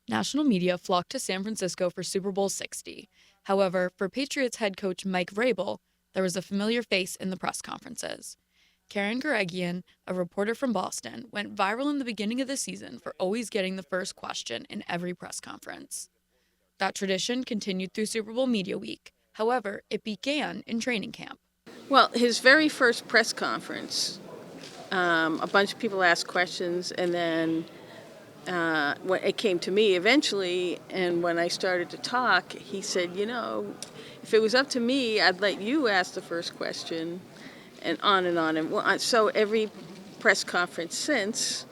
National media flocked to San Francisco for Super Bowl 60. However, for Patriots head coach Mike Vrabel, there was a familiar face in the press conferences. Karen Garagian, a reporter from Boston, went viral in the beginning of the season for always getting the first question in every press conference. That tradition continued through Super Bowl Media Week. However, it began in training camp. Well, his very first press conference, a bunch of people asked questions, and then when it came to me eventually, and when I started to talk, he said, if it was up to me, I'd let you ask the first question, and on and on. And so every press conference since,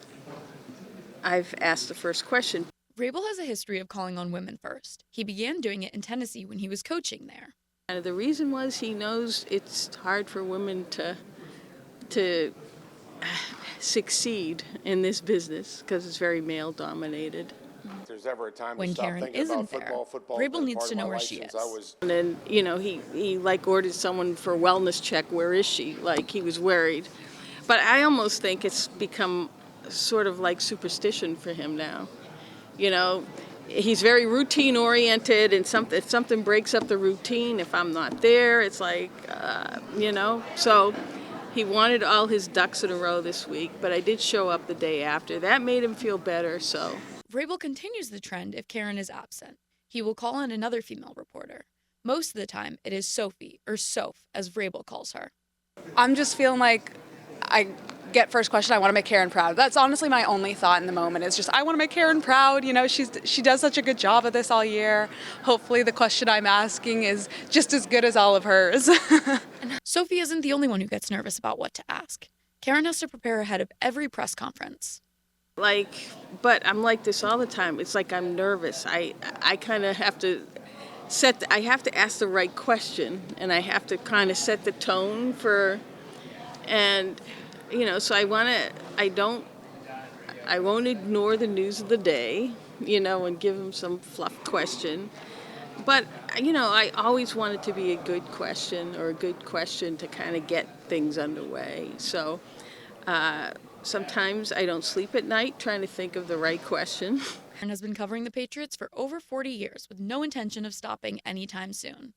I've asked the first question. Vrabel has a history of calling on women first. He began doing it in Tennessee when he was coaching there. And the reason was he knows it's hard for women to succeed in this business because it's very male dominated. When Karen isn't there, Vrabel needs to know where she is. And then, he ordered someone for a wellness check. Where is she? He was worried. But I almost think it's become sort of like superstition for him now. He's very routine oriented, and if something breaks up the routine, if I'm not there, it's so he wanted all his ducks in a row this week, but I did show up the day after. That made him feel better, so. Vrabel continues the trend if Karen is absent. He will call on another female reporter. Most of the time, it is Sophie, or Soph, as Vrabel calls her. I'm just feeling like I get first question, I want to make Karen proud. That's honestly my only thought in the moment is just, I want to make Karen proud. She does such a good job at this all year. Hopefully the question I'm asking is just as good as all of hers. Sophie isn't the only one who gets nervous about what to ask. Karen has to prepare ahead of every press conference. But I'm like this all the time. It's like I'm nervous. I kind of have to I have to ask the right question, and I have to kind of set the tone so I won't ignore the news of the day, and give them some fluff question. But, I always want it to be a good question or a good question to kind of get things underway. So sometimes I don't sleep at night trying to think of the right question. Karen has been covering the Patriots for over 40 years with no intention of stopping anytime soon.